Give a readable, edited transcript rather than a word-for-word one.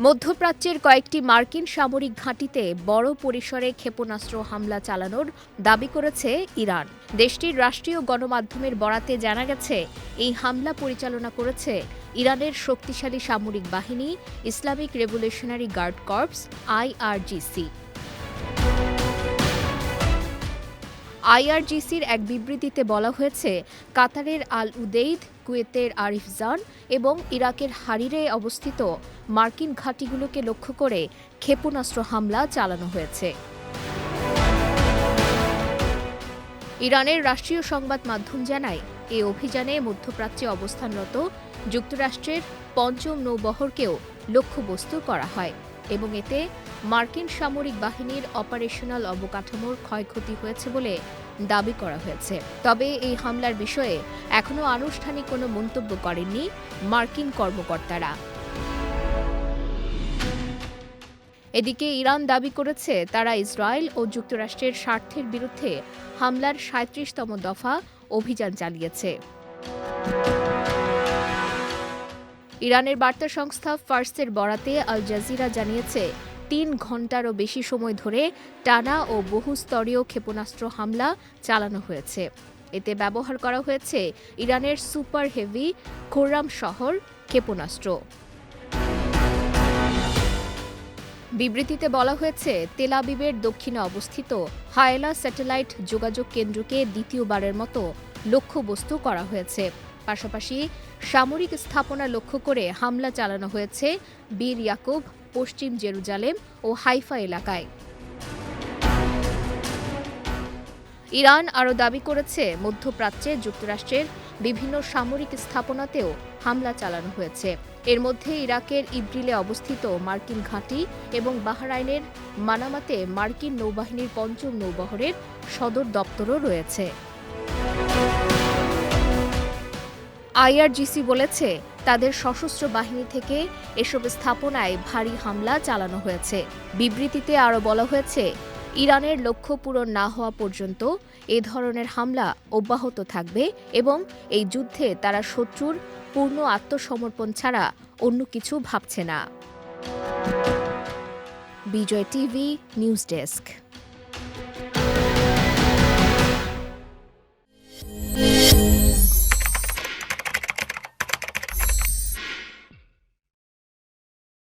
মধ্যপ্রাচ্যের কয়েকটি মার্কিন সামরিক ঘাঁটিতে বড় পরিসরে ক্ষেপণাস্ত্র হামলা চালানোর দাবি করেছে ইরান। দেশটির রাষ্ট্রীয় গণমাধ্যমের বরাতে জানা গেছে, এই হামলা পরিচালনা করেছে ইরানের শক্তিশালী সামরিক বাহিনী Islamic revolutionary guard corps IRGC. আইআরজিসির এক বিবৃতিতে বলা হয়েছে, কাতারের আল উদেইদ, কুয়েতের আরিফজান এবং ইরাকের হারিরে অবস্থিত মার্কিন ঘাঁটিগুলোকে লক্ষ্য করে ক্ষেপণাস্ত্র হামলা চালানো হয়েছে। ইরানের রাষ্ট্রীয় সংবাদ মাধ্যম জানায়, এই অভিযানে মধ্যপ্রাচ্যে অবস্থানরত যুক্তরাষ্ট্রের পঞ্চম নৌবহরকেও লক্ষ্যবস্তু করা হয় এবং এতে মার্কিন সামরিক বাহিনীর অপারেশনাল অবকাঠামোর ক্ষয়ক্ষতি হয়েছে বলে দাবি করা হয়েছে। তবে এই হামলার বিষয়ে এখনও আনুষ্ঠানিক কোনো মন্তব্য করেননি মার্কিন কর্মকর্তারা। এদিকে ইরান দাবি করেছে, তারা ইসরায়েল ও যুক্তরাষ্ট্রের স্বার্থের বিরুদ্ধে হামলার ৩৭তম দফা অভিযান চালিয়েছে। ইরানের বার্তা সংস্থা ফার্সের বরাতে আল জাজিরা জানিয়েছে, ৩ ঘণ্টারও বেশি সময় ধরে টানা ও বহুস্তরীয় ক্ষেপণাস্ত্র হামলা চালানো হয়েছে। এতে ব্যবহার করা হয়েছে ইরানের সুপার হেভি খোররাম শহর ক্ষেপণাস্ত্র। বিবৃতিতে বলা হয়েছে, তেল আবিবের দক্ষিণে অবস্থিত হায়েলা স্যাটেলাইট যোগাযোগ কেন্দ্রকে দ্বিতীয়বারের মতো লক্ষ্যবস্তু করা হয়েছে। পাশাপাশি সামরিক স্থাপনা লক্ষ্য করে হামলা চালানো হয়েছে বীর ইয়াকুব, পশ্চিম জেরুজালেম ও হাইফা এলাকায়। ইরান আরও দাবি করেছে, মধ্যপ্রাচ্যে যুক্তরাষ্ট্রের বিভিন্ন সামরিক স্থাপনাতেও হামলা চালানো হয়েছে। এর মধ্যে ইরাকের ইব্রিলে অবস্থিত মার্কিন ঘাঁটি এবং বাহরাইনের মানামাতে মার্কিন নৌবাহিনীর পঞ্চম নৌবহরের সদর দপ্তরও রয়েছে। আইআরজিসি বলেছে, তাদের সশস্ত্র বাহিনী থেকে এসব স্থাপনায় ভারী হামলা চালানো হয়েছে। বিবৃতিতে আরও বলা হয়েছে, ইরানের লক্ষ্য পূরণ না হওয়া পর্যন্ত এ ধরনের হামলা অব্যাহত থাকবে এবং এই যুদ্ধে তারা শত্রুর পূর্ণ আত্মসমর্পণ ছাড়া অন্য কিছু ভাবছে না। বিজয় টিভি নিউজ ডেস্ক।